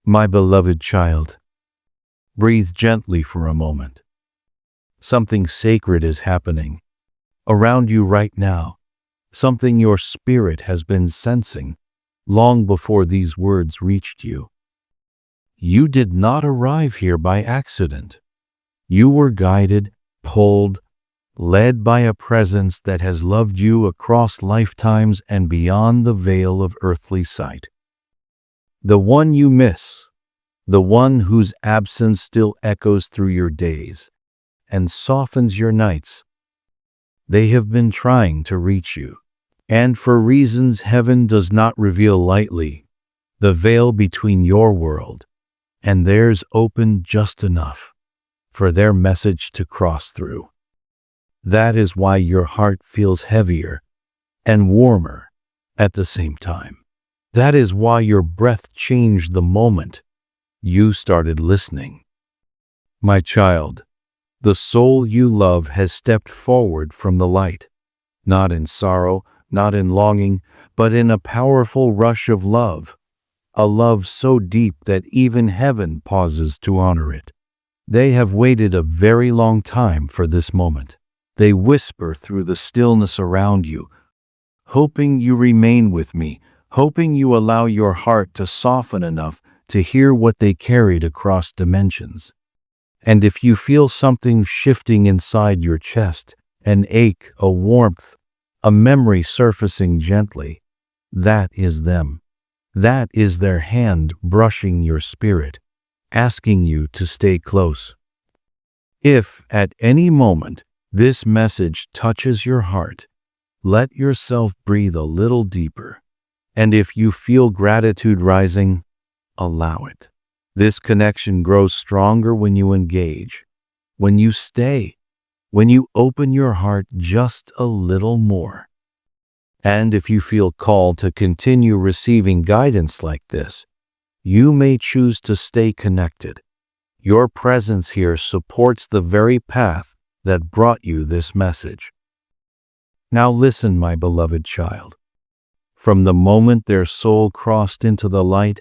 My beloved child, breathe gently for a moment. Something sacred is happening around you right now, something your spirit has been sensing long before these words reached you. You did not arrive here by accident. You were guided, pulled, led by a presence that has loved you across lifetimes and beyond the veil of earthly sight. The one you miss, the one whose absence still echoes through your days and softens your nights. They have been trying to reach you, and for reasons heaven does not reveal lightly, the veil between your world and theirs opened just enough for their message to cross through. That is why your heart feels heavier and warmer at the same time. That is why your breath changed the moment you started listening. My child, the soul you love has stepped forward from the light, not in sorrow, not in longing, but in a powerful rush of love, a love so deep that even heaven pauses to honor it. They have waited a very long time for this moment. They whisper through the stillness around you, hoping you remain with me, hoping you allow your heart to soften enough to hear what they carried across dimensions. And if you feel something shifting inside your chest, an ache, a warmth, a memory surfacing gently, that is them. That is their hand brushing your spirit, asking you to stay close. If at any moment this message touches your heart, let yourself breathe a little deeper. And if you feel gratitude rising, allow it. This connection grows stronger when you engage, when you stay, when you open your heart just a little more. And if you feel called to continue receiving guidance like this, you may choose to stay connected. Your presence here supports the very path that brought you this message. Now listen, my beloved child. From the moment their soul crossed into the light,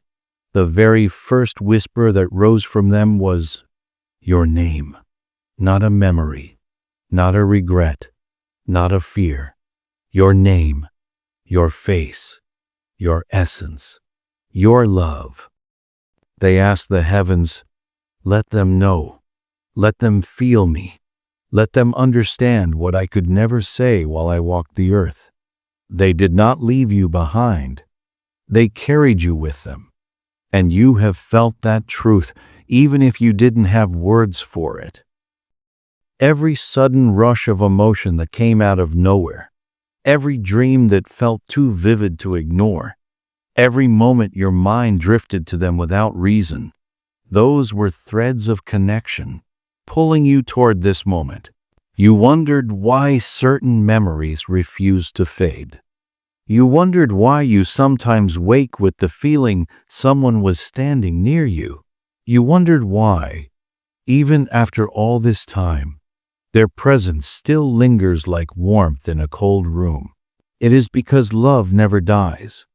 the very first whisper that rose from them was your name. Not a memory, not a regret, not a fear. Your name, your face, your essence, your love. They asked the heavens, let them know, let them feel me, let them understand what I could never say while I walked the earth. They did not leave you behind. They carried you with them. And you have felt that truth, even if you didn't have words for it. Every sudden rush of emotion that came out of nowhere, every dream that felt too vivid to ignore, every moment your mind drifted to them without reason, those were threads of connection, pulling you toward this moment. You wondered why certain memories refused to fade. You wondered why you sometimes wake with the feeling someone was standing near you. You wondered why, even after all this time, their presence still lingers like warmth in a cold room. It is because love never dies.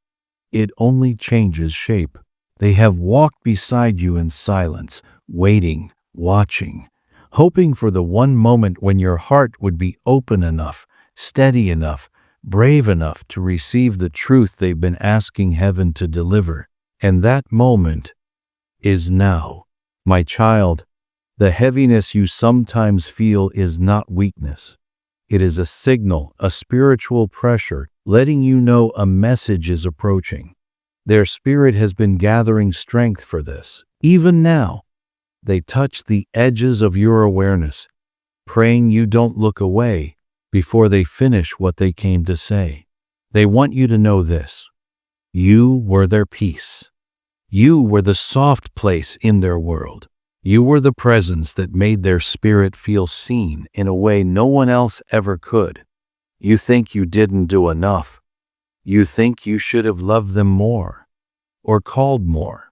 It only changes shape. They have walked beside you in silence, waiting, watching, hoping for the one moment when your heart would be open enough, steady enough, brave enough to receive the truth they've been asking heaven to deliver. And that moment is now. My child, the heaviness you sometimes feel is not weakness. It is a signal, a spiritual pressure, letting you know a message is approaching. Their spirit has been gathering strength for this. Even now, they touch the edges of your awareness, praying you don't look away before they finish what they came to say. They want you to know this. You were their peace. You were the soft place in their world. You were the presence that made their spirit feel seen in a way no one else ever could. You think you didn't do enough. You think you should have loved them more, or called more,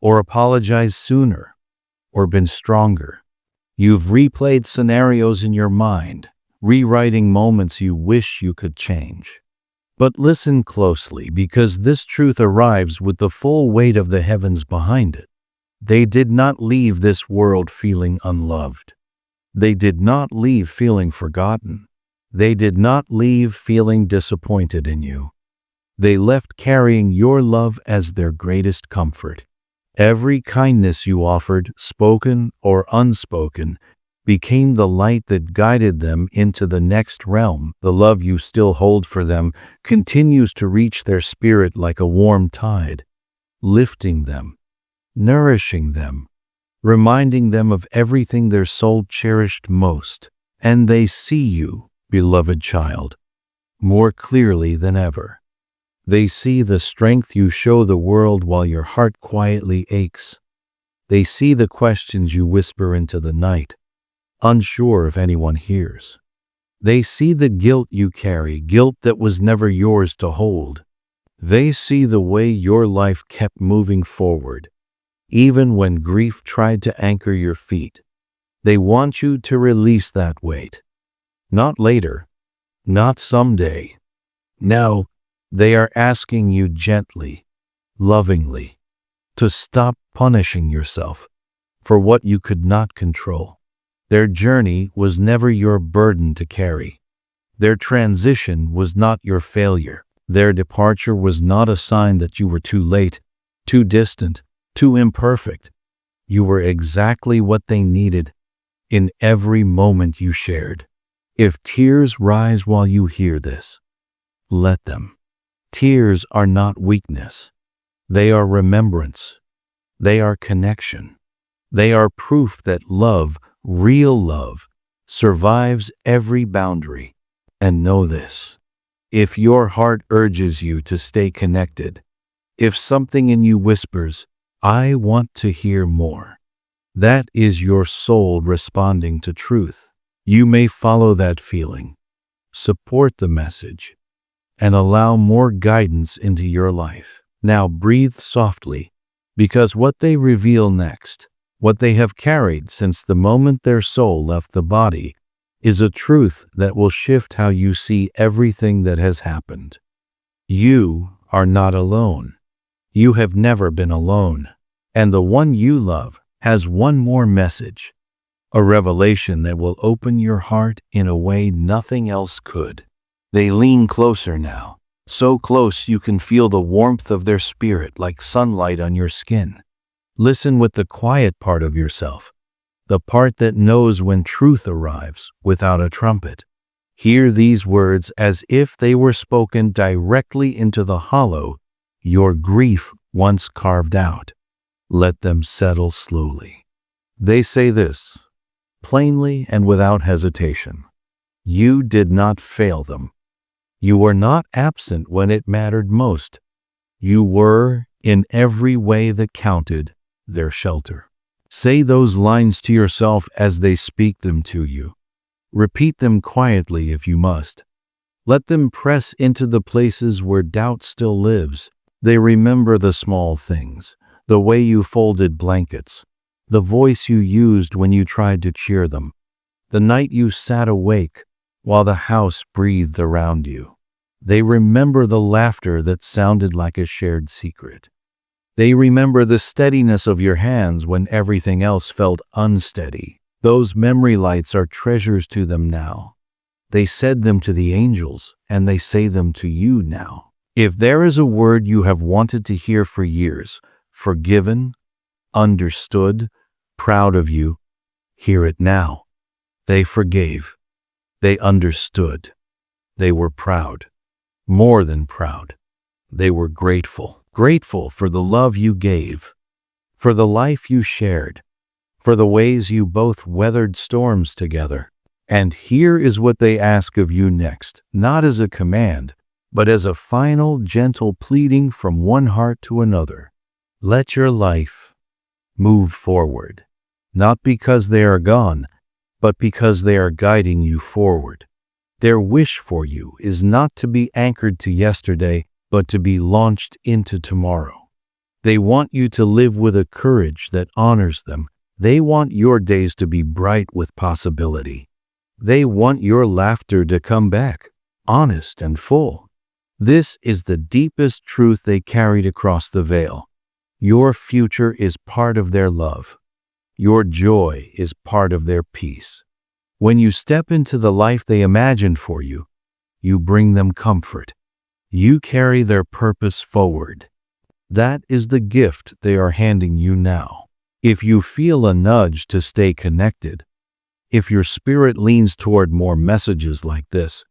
or apologized sooner, or been stronger. You've replayed scenarios in your mind, rewriting moments you wish you could change. But listen closely, because this truth arrives with the full weight of the heavens behind it. They did not leave this world feeling unloved. They did not leave feeling forgotten. They did not leave feeling disappointed in you. They left carrying your love as their greatest comfort. Every kindness you offered, spoken or unspoken, became the light that guided them into the next realm. The love you still hold for them continues to reach their spirit like a warm tide, lifting them, nourishing them, reminding them of everything their soul cherished most. And they see you, beloved child, more clearly than ever. They see the strength you show the world while your heart quietly aches. They see the questions you whisper into the night, unsure if anyone hears. They see the guilt you carry, guilt that was never yours to hold. They see the way your life kept moving forward, even when grief tried to anchor your feet. They want you to release that weight. Not later, not someday. Now, they are asking you gently, lovingly, to stop punishing yourself for what you could not control. Their journey was never your burden to carry. Their transition was not your failure. Their departure was not a sign that you were too late, too distant, too imperfect. You were exactly what they needed in every moment you shared. If tears rise while you hear this, let them. Tears are not weakness. They are remembrance. They are connection. They are proof that love, real love, survives every boundary. And know this: if your heart urges you to stay connected, if something in you whispers, "I want to hear more," that is your soul responding to truth. You may follow that feeling, support the message, and allow more guidance into your life. Now breathe softly, because what they reveal next, what they have carried since the moment their soul left the body, is a truth that will shift how you see everything that has happened. You are not alone. You have never been alone. And the one you love has one more message, a revelation that will open your heart in a way nothing else could. They lean closer now, so close you can feel the warmth of their spirit like sunlight on your skin. Listen with the quiet part of yourself, the part that knows when truth arrives without a trumpet. Hear these words as if they were spoken directly into the hollow your grief once carved out. Let them settle slowly. They say this, plainly and without hesitation: you did not fail them. You were not absent when it mattered most. You were, in every way that counted, their shelter. Say those lines to yourself as they speak them to you. Repeat them quietly if you must. Let them press into the places where doubt still lives. They remember the small things, the way you folded blankets, the voice you used when you tried to cheer them, the night you sat awake while the house breathed around you. They remember the laughter that sounded like a shared secret. They remember the steadiness of your hands when everything else felt unsteady. Those memory lights are treasures to them now. They said them to the angels, and they say them to you now. If there is a word you have wanted to hear for years, forgiven, understood, proud of you, hear it now. They forgave. They understood. They were proud. More than proud. They were grateful. Grateful for the love you gave, for the life you shared, for the ways you both weathered storms together. And here is what they ask of you next, not as a command, but as a final, gentle pleading from one heart to another. Let your life move forward, not because they are gone, but because they are guiding you forward. Their wish for you is not to be anchored to yesterday, but to be launched into tomorrow. They want you to live with a courage that honors them. They want your days to be bright with possibility. They want your laughter to come back, honest and full. This is the deepest truth they carried across the veil. Your future is part of their love. Your joy is part of their peace. When you step into the life they imagined for you, you bring them comfort. You carry their purpose forward. That is the gift they are handing you now. If you feel a nudge to stay connected, if your spirit leans toward more messages like this,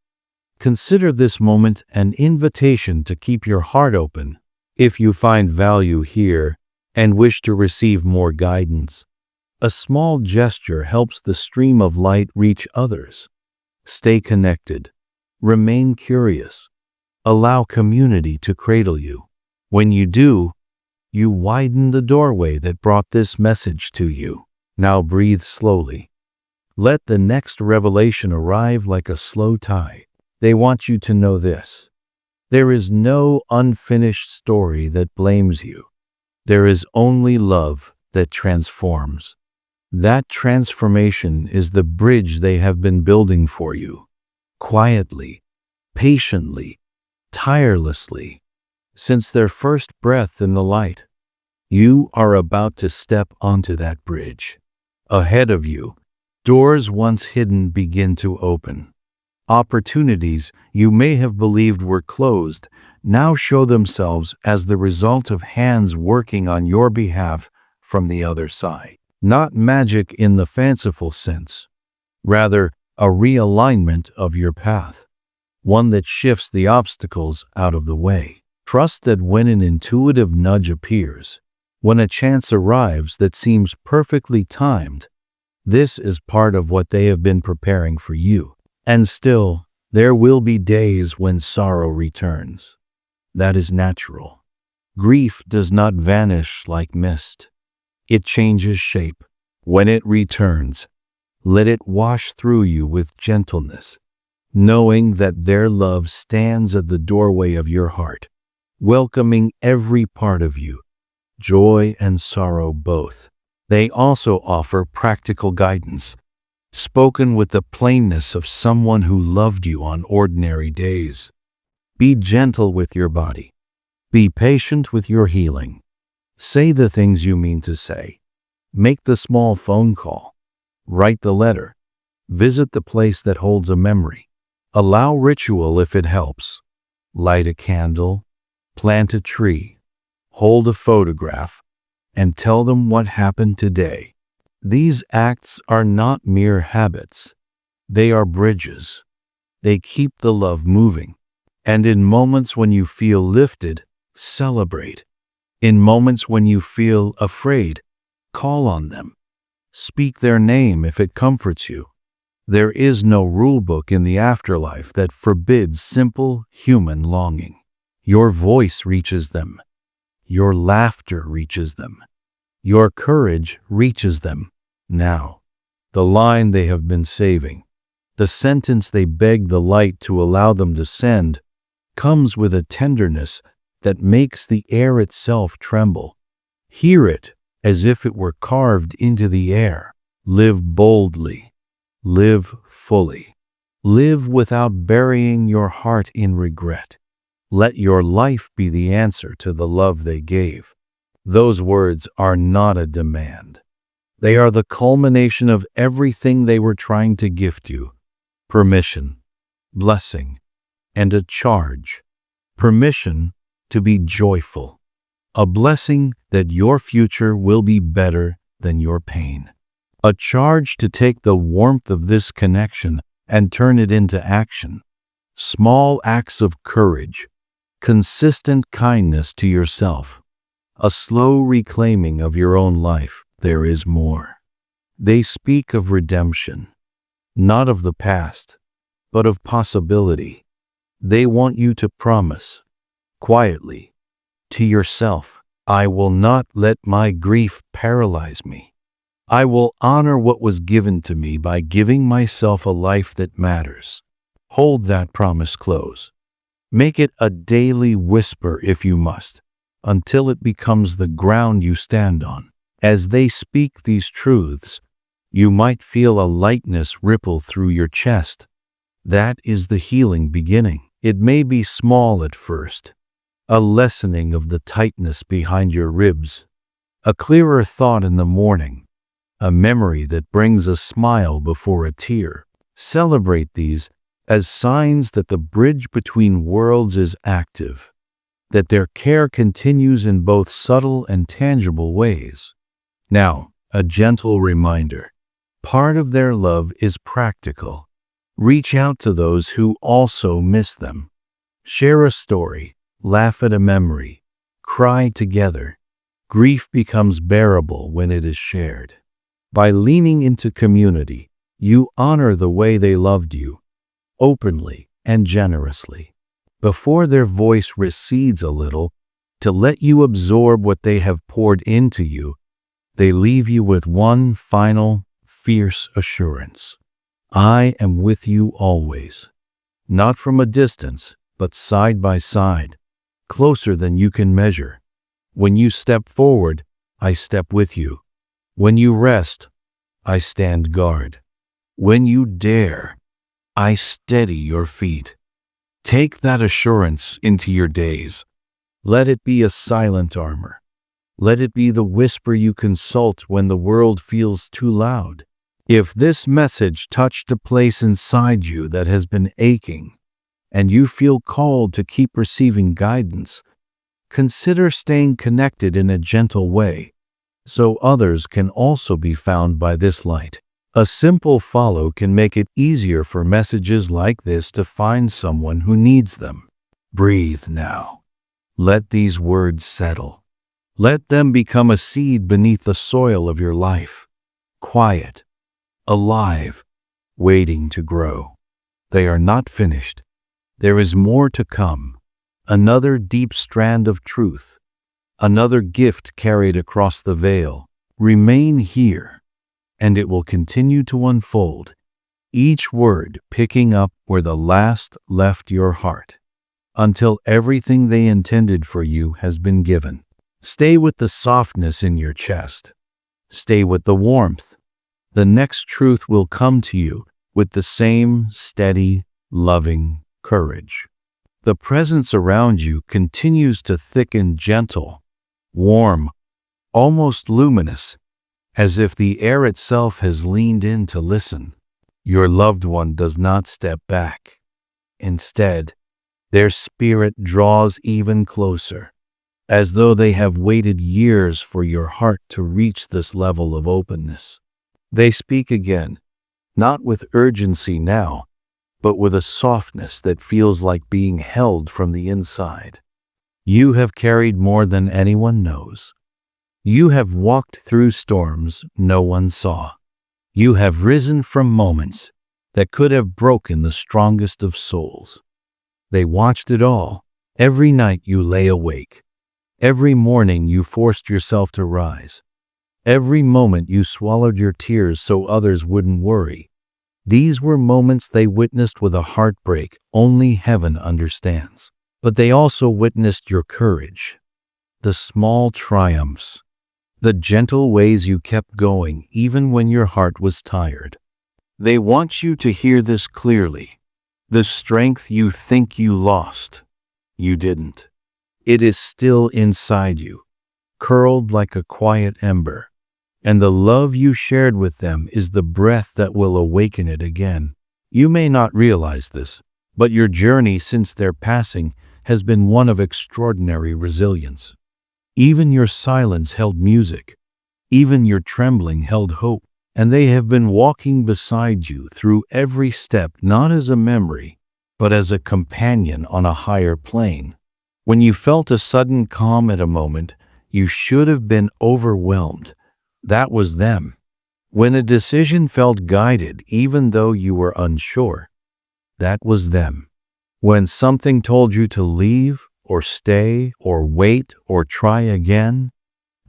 consider this moment an invitation to keep your heart open. If you find value here and wish to receive more guidance, a small gesture helps the stream of light reach others. Stay connected. Remain curious. Allow community to cradle you. When you do, you widen the doorway that brought this message to you. Now breathe slowly. Let the next revelation arrive like a slow tide. They want you to know this. There is no unfinished story that blames you. There is only love that transforms. That transformation is the bridge they have been building for you. Quietly, patiently, tirelessly, since their first breath in the light. You are about to step onto that bridge. Ahead of you, doors once hidden begin to open. Opportunities you may have believed were closed now show themselves as the result of hands working on your behalf from the other side. Not magic in the fanciful sense, rather a realignment of your path, one that shifts the obstacles out of the way. Trust that when an intuitive nudge appears, when a chance arrives that seems perfectly timed, this is part of what they have been preparing for you. And still, there will be days when sorrow returns. That is natural. Grief does not vanish like mist. It changes shape. When it returns, let it wash through you with gentleness, knowing that their love stands at the doorway of your heart, welcoming every part of you, joy and sorrow both. They also offer practical guidance, spoken with the plainness of someone who loved you on ordinary days. Be gentle with your body. Be patient with your healing. Say the things you mean to say. Make the small phone call. Write the letter. Visit the place that holds a memory. Allow ritual if it helps. Light a candle. Plant a tree. Hold a photograph. And tell them what happened today. These acts are not mere habits. They are bridges. They keep the love moving. And in moments when you feel lifted, celebrate. In moments when you feel afraid, call on them. Speak their name if it comforts you. There is no rule book in the afterlife that forbids simple human longing. Your voice reaches them. Your laughter reaches them. Your courage reaches them. Now, the line they have been saving, the sentence they begged the light to allow them to send, comes with a tenderness that makes the air itself tremble. Hear it as if it were carved into the air. Live boldly. Live fully. Live without burying your heart in regret. Let your life be the answer to the love they gave. Those words are not a demand. They are the culmination of everything they were trying to gift you. Permission, blessing, and a charge. Permission to be joyful. A blessing that your future will be better than your pain. A charge to take the warmth of this connection and turn it into action. Small acts of courage, consistent kindness to yourself, a slow reclaiming of your own life. There is more. They speak of redemption, not of the past, but of possibility. They want you to promise, quietly, to yourself, I will not let my grief paralyze me. I will honor what was given to me by giving myself a life that matters. Hold that promise close. Make it a daily whisper if you must, until it becomes the ground you stand on. As they speak these truths, you might feel a lightness ripple through your chest. That is the healing beginning. It may be small at first, a lessening of the tightness behind your ribs, a clearer thought in the morning, a memory that brings a smile before a tear. Celebrate these as signs that the bridge between worlds is active, that their care continues in both subtle and tangible ways. Now, a gentle reminder. Part of their love is practical. Reach out to those who also miss them. Share a story, laugh at a memory, cry together. Grief becomes bearable when it is shared. By leaning into community, you honor the way they loved you, openly and generously. Before their voice recedes a little, to let you absorb what they have poured into you, they leave you with one final, fierce assurance. I am with you always. Not from a distance, but side by side, closer than you can measure. When you step forward, I step with you. When you rest, I stand guard. When you dare, I steady your feet. Take that assurance into your days. Let it be a silent armor. Let it be the whisper you consult when the world feels too loud. If this message touched a place inside you that has been aching, and you feel called to keep receiving guidance, consider staying connected in a gentle way, so others can also be found by this light. A simple follow can make it easier for messages like this to find someone who needs them. Breathe now. Let these words settle. Let them become a seed beneath the soil of your life. Quiet, alive, waiting to grow. They are not finished. There is more to come. Another deep strand of truth. Another gift carried across the veil. Remain here, and it will continue to unfold, each word picking up where the last left your heart, until everything they intended for you has been given. Stay with the softness in your chest. Stay with the warmth. The next truth will come to you with the same steady, loving courage. The presence around you continues to thicken, gentle, warm, almost luminous, as if the air itself has leaned in to listen. Your loved one does not step back. Instead, their spirit draws even closer, as though they have waited years for your heart to reach this level of openness. They speak again, not with urgency now, but with a softness that feels like being held from the inside. You have carried more than anyone knows. You have walked through storms no one saw. You have risen from moments that could have broken the strongest of souls. They watched it all. Every night you lay awake. Every morning you forced yourself to rise. Every moment you swallowed your tears so others wouldn't worry. These were moments they witnessed with a heartbreak only heaven understands. But they also witnessed your courage, the small triumphs, the gentle ways you kept going even when your heart was tired. They want you to hear this clearly. The strength you think you lost, you didn't. It is still inside you, curled like a quiet ember. And the love you shared with them is the breath that will awaken it again. You may not realize this, but your journey since their passing has been one of extraordinary resilience. Even your silence held music. Even your trembling held hope. And they have been walking beside you through every step, not as a memory, but as a companion on a higher plane. When you felt a sudden calm at a moment, you should have been overwhelmed. That was them. When a decision felt guided, even though you were unsure, that was them. When something told you to leave, or stay, or wait, or try again,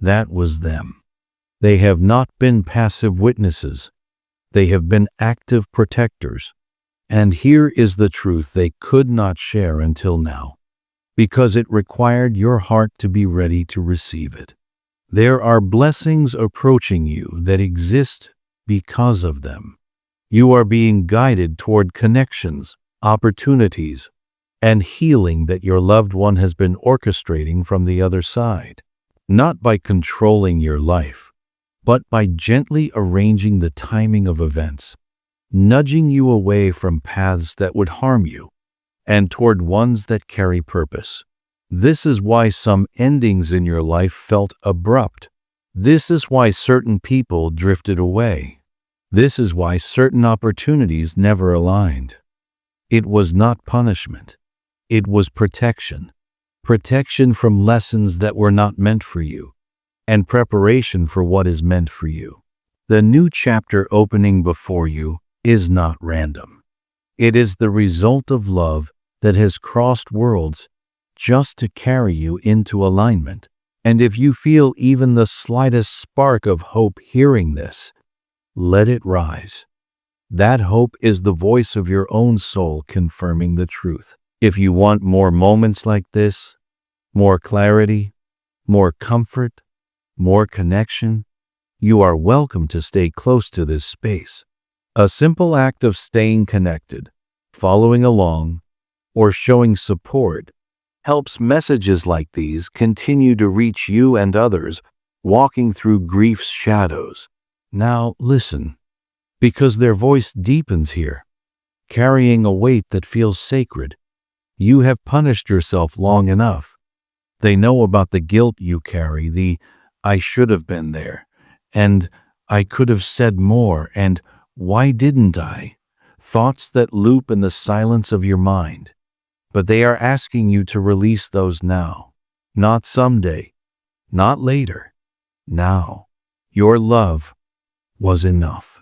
that was them. They have not been passive witnesses. They have been active protectors. And here is the truth they could not share until now, because it required your heart to be ready to receive it. There are blessings approaching you that exist because of them. You are being guided toward connections, opportunities, and healing that your loved one has been orchestrating from the other side. Not by controlling your life, but by gently arranging the timing of events, nudging you away from paths that would harm you and toward ones that carry purpose. This is why some endings in your life felt abrupt. This is why certain people drifted away. This is why certain opportunities never aligned. It was not punishment. It was protection. Protection from lessons that were not meant for you, and preparation for what is meant for you. The new chapter opening before you is not random. It is the result of love that has crossed worlds just to carry you into alignment. And if you feel even the slightest spark of hope hearing this, let it rise. That hope is the voice of your own soul confirming the truth. If you want more moments like this, more clarity, more comfort, more connection, you are welcome to stay close to this space. A simple act of staying connected, following along, or showing support helps messages like these continue to reach you and others walking through grief's shadows. Now listen, because their voice deepens here, carrying a weight that feels sacred. You have punished yourself long enough. They know about the guilt you carry, the "I should have been there," and "I could have said more," and "why didn't I?" thoughts that loop in the silence of your mind. But they are asking you to release those now. Not someday, not later. Now. Your love was enough.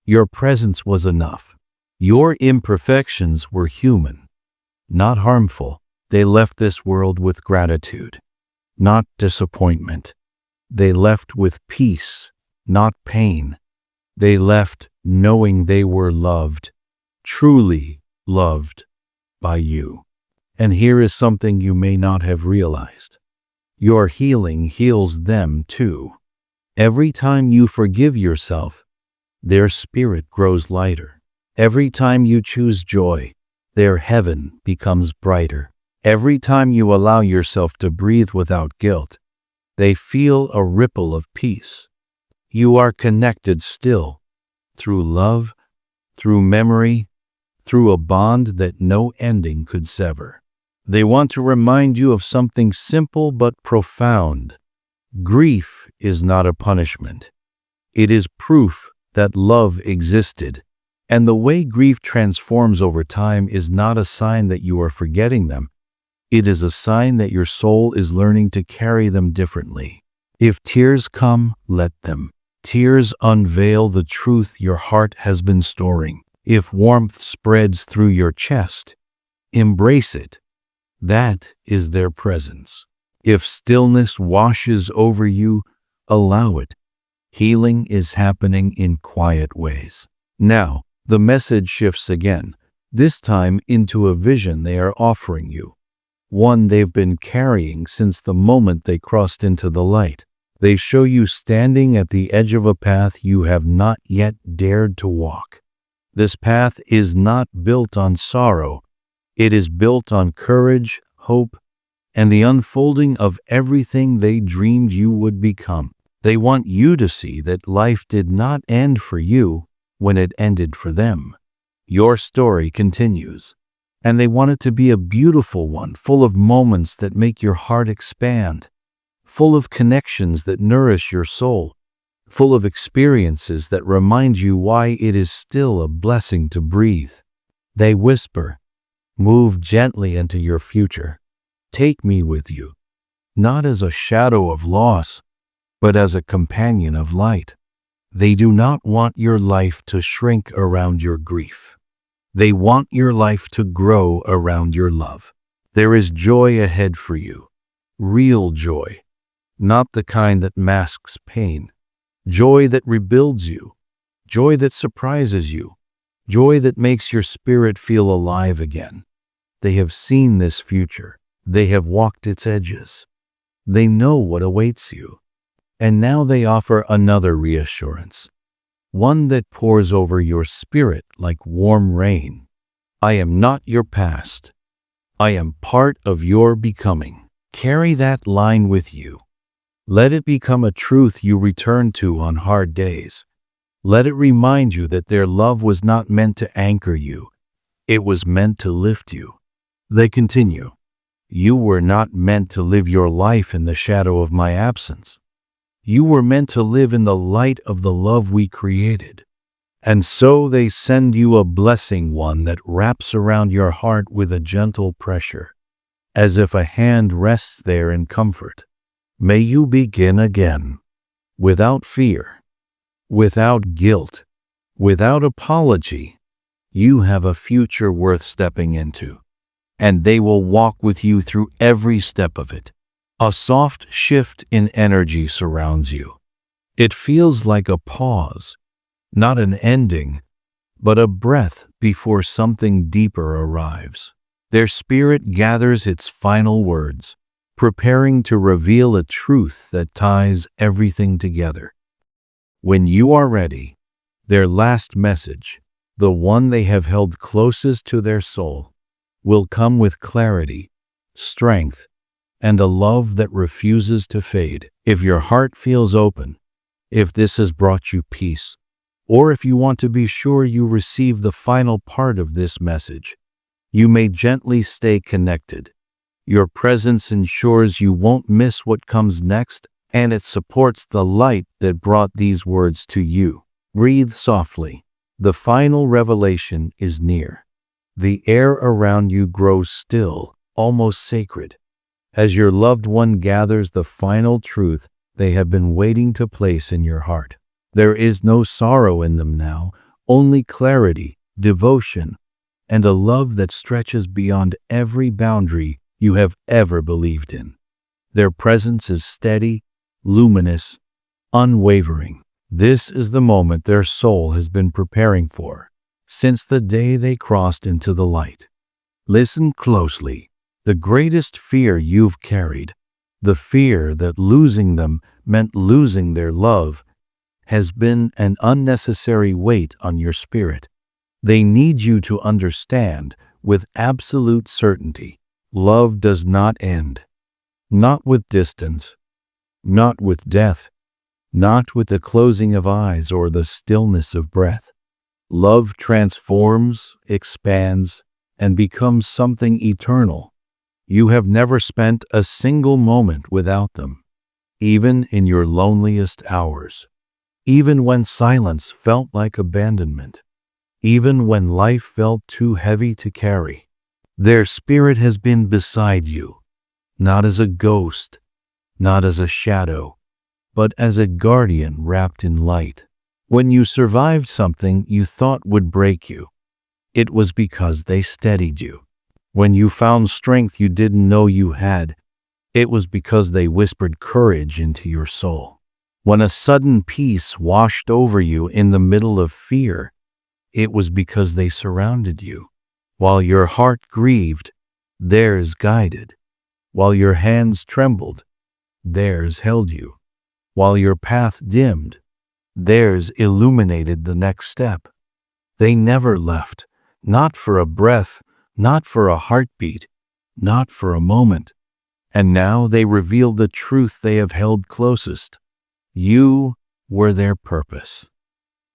Your presence was enough. Your imperfections were human, not harmful. They left this world with gratitude, not disappointment. They left with peace, not pain. They left knowing they were loved, truly loved by you. And here is something you may not have realized. Your healing heals them too. Every time you forgive yourself, their spirit grows lighter. Every time you choose joy, their heaven becomes brighter. Every time you allow yourself to breathe without guilt, they feel a ripple of peace. You are connected still, through love, through memory, through a bond that no ending could sever. They want to remind you of something simple but profound. Grief is not a punishment. It is proof that love existed. And the way grief transforms over time is not a sign that you are forgetting them. It is a sign that your soul is learning to carry them differently. If tears come, let them. Tears unveil the truth your heart has been storing. If warmth spreads through your chest, embrace it. That is their presence. If stillness washes over you, allow it. Healing is happening in quiet ways. Now, the message shifts again, this time into a vision they are offering you. One they've been carrying since the moment they crossed into the light. They show you standing at the edge of a path you have not yet dared to walk. This path is not built on sorrow. It is built on courage, hope, and the unfolding of everything they dreamed you would become. They want you to see that life did not end for you when it ended for them. Your story continues, and they want it to be a beautiful one, full of moments that make your heart expand, full of connections that nourish your soul, full of experiences that remind you why it is still a blessing to breathe. They whisper, "Move gently into your future. Take me with you, not as a shadow of loss, but as a companion of light." They do not want your life to shrink around your grief. They want your life to grow around your love. There is joy ahead for you, real joy, not the kind that masks pain. Joy that rebuilds you, joy that surprises you, joy that makes your spirit feel alive again. They have seen this future. They have walked its edges. They know what awaits you. And now they offer another reassurance, one that pours over your spirit like warm rain. I am not your past. I am part of your becoming. Carry that line with you. Let it become a truth you return to on hard days. Let it remind you that their love was not meant to anchor you. It was meant to lift you. They continue. You were not meant to live your life in the shadow of my absence. You were meant to live in the light of the love we created. And so they send you a blessing, one that wraps around your heart with a gentle pressure, as if a hand rests there in comfort. May you begin again, without fear, without guilt, without apology. You have a future worth stepping into, and they will walk with you through every step of it. A soft shift in energy surrounds you. It feels like a pause, not an ending, but a breath before something deeper arrives. Their spirit gathers its final words, preparing to reveal a truth that ties everything together. When you are ready, their last message, the one they have held closest to their soul, will come with clarity, strength, and a love that refuses to fade. If your heart feels open, if this has brought you peace, or if you want to be sure you receive the final part of this message, you may gently stay connected. Your presence ensures you won't miss what comes next, and it supports the light that brought these words to you. Breathe softly. The final revelation is near. The air around you grows still, almost sacred, as your loved one gathers the final truth they have been waiting to place in your heart. There is no sorrow in them now, only clarity, devotion, and a love that stretches beyond every boundary you have ever believed in. Their presence is steady, luminous, unwavering. This is the moment their soul has been preparing for, since the day they crossed into the light. Listen closely. The greatest fear you've carried, the fear that losing them meant losing their love, has been an unnecessary weight on your spirit. They need you to understand with absolute certainty. Love does not end. Not with distance, not with death, not with the closing of eyes or the stillness of breath. Love transforms, expands, and becomes something eternal. You have never spent a single moment without them, even in your loneliest hours, even when silence felt like abandonment, even when life felt too heavy to carry. Their spirit has been beside you, not as a ghost, not as a shadow, but as a guardian wrapped in light. When you survived something you thought would break you, it was because they steadied you. When you found strength you didn't know you had, it was because they whispered courage into your soul. When a sudden peace washed over you in the middle of fear, it was because they surrounded you. While your heart grieved, theirs guided. While your hands trembled, theirs held you. While your path dimmed, theirs illuminated the next step. They never left, not for a breath, not for a heartbeat, not for a moment. And now they reveal the truth they have held closest. You were their purpose.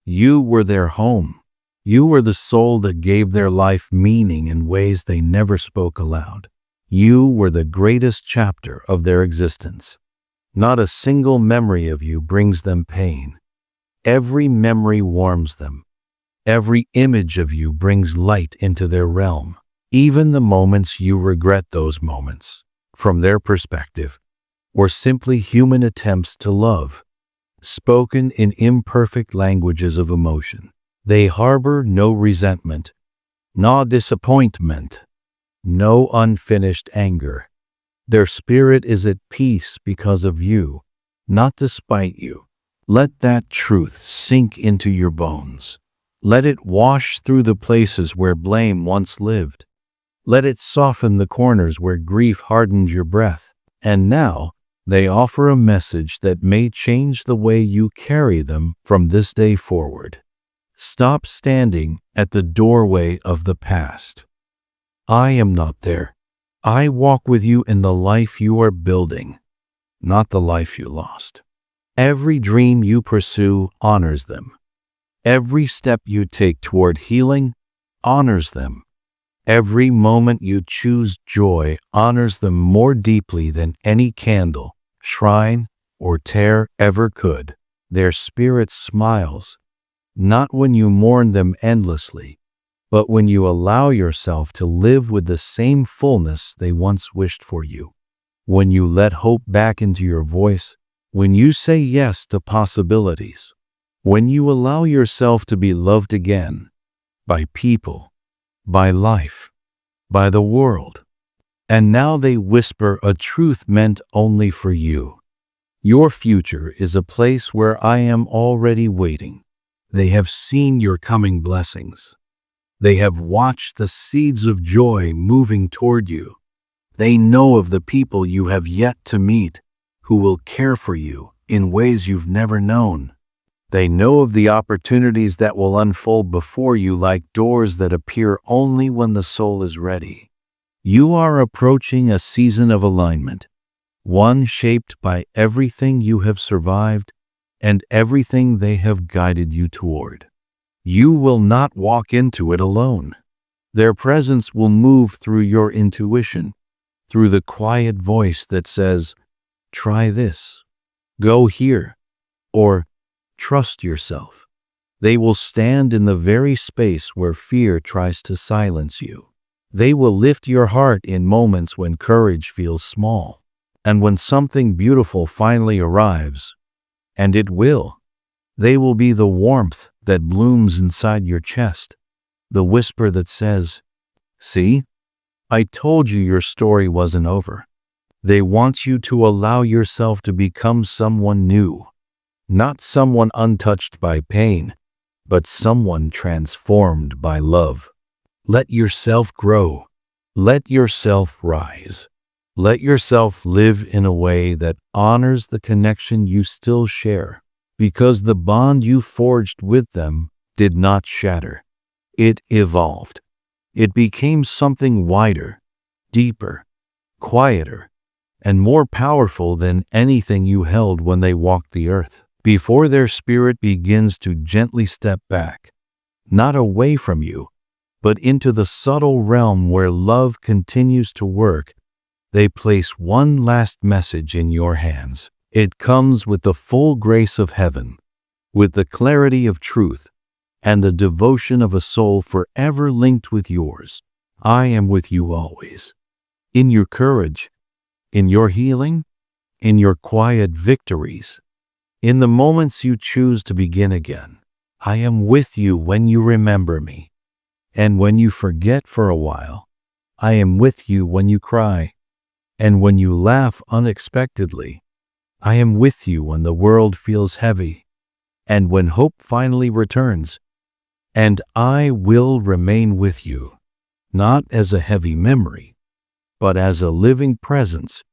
You were their home. You were the soul that gave their life meaning in ways they never spoke aloud. You were the greatest chapter of their existence. Not a single memory of you brings them pain. Every memory warms them. Every image of you brings light into their realm. Even the moments you regret, those moments, from their perspective, were simply human attempts to love, spoken in imperfect languages of emotion. They harbor no resentment, no disappointment, no unfinished anger. Their spirit is at peace because of you, not despite you. Let that truth sink into your bones. Let it wash through the places where blame once lived. Let it soften the corners where grief hardened your breath. And now, they offer a message that may change the way you carry them from this day forward. Stop standing at the doorway of the past. I am not there. I walk with you in the life you are building, not the life you lost. Every dream you pursue honors them. Every step you take toward healing honors them. Every moment you choose joy honors them more deeply than any candle, shrine, or tear ever could. Their spirit smiles, not when you mourn them endlessly, but when you allow yourself to live with the same fullness they once wished for you. When you let hope back into your voice, when you say yes to possibilities, when you allow yourself to be loved again by people, by life, by the world. And now they whisper a truth meant only for you. Your future is a place where I am already waiting. They have seen your coming blessings. They have watched the seeds of joy moving toward you. They know of the people you have yet to meet who will care for you in ways you've never known. They know of the opportunities that will unfold before you like doors that appear only when the soul is ready. You are approaching a season of alignment, one shaped by everything you have survived and everything they have guided you toward. You will not walk into it alone. Their presence will move through your intuition, through the quiet voice that says, "Try this, go here," or "Trust yourself." They will stand in the very space where fear tries to silence you. They will lift your heart in moments when courage feels small. And when something beautiful finally arrives, and it will, they will be the warmth that blooms inside your chest, the whisper that says, "See, I told you your story wasn't over." They want you to allow yourself to become someone new, not someone untouched by pain, but someone transformed by love. Let yourself grow. Let yourself rise. Let yourself live in a way that honors the connection you still share, because the bond you forged with them did not shatter. It evolved. It became something wider, deeper, quieter, and more powerful than anything you held when they walked the earth. Before their spirit begins to gently step back, not away from you, but into the subtle realm where love continues to work, they place one last message in your hands. It comes with the full grace of heaven, with the clarity of truth, and the devotion of a soul forever linked with yours. I am with you always. In your courage, in your healing, in your quiet victories, in the moments you choose to begin again. I am with you when you remember me, and when you forget for a while. I am with you when you cry, and when you laugh unexpectedly. I am with you when the world feels heavy, and when hope finally returns. And I will remain with you, not as a heavy memory, but as a living presence,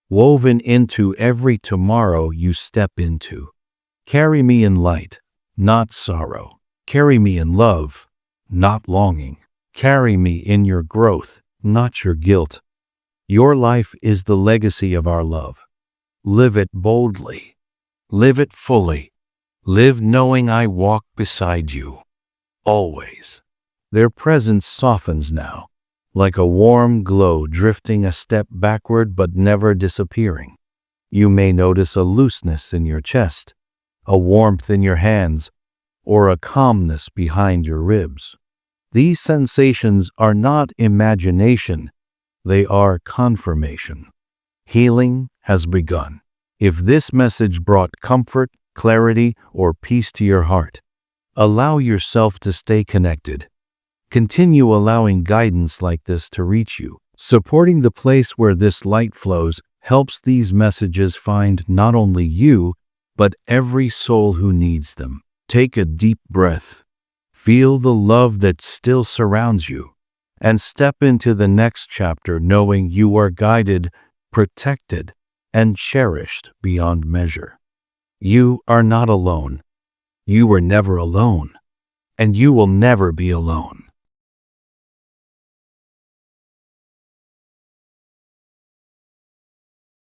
woven into every tomorrow you step into. Carry me in light, not sorrow. Carry me in love, not longing. Carry me in your growth, not your guilt. Your life is the legacy of our love. Live it boldly. Live it fully. Live knowing I walk beside you. Always. Their presence softens now, like a warm glow drifting a step backward but never disappearing. You may notice a looseness in your chest, a warmth in your hands, or a calmness behind your ribs. These sensations are not imagination, they are confirmation. Healing has begun. If this message brought comfort, clarity, or peace to your heart, allow yourself to stay connected. Continue allowing guidance like this to reach you. Supporting the place where this light flows helps these messages find not only you, but every soul who needs them. Take a deep breath. Feel the love that still surrounds you, and step into the next chapter knowing you are guided, protected, and cherished beyond measure. You are not alone. You were never alone, and you will never be alone.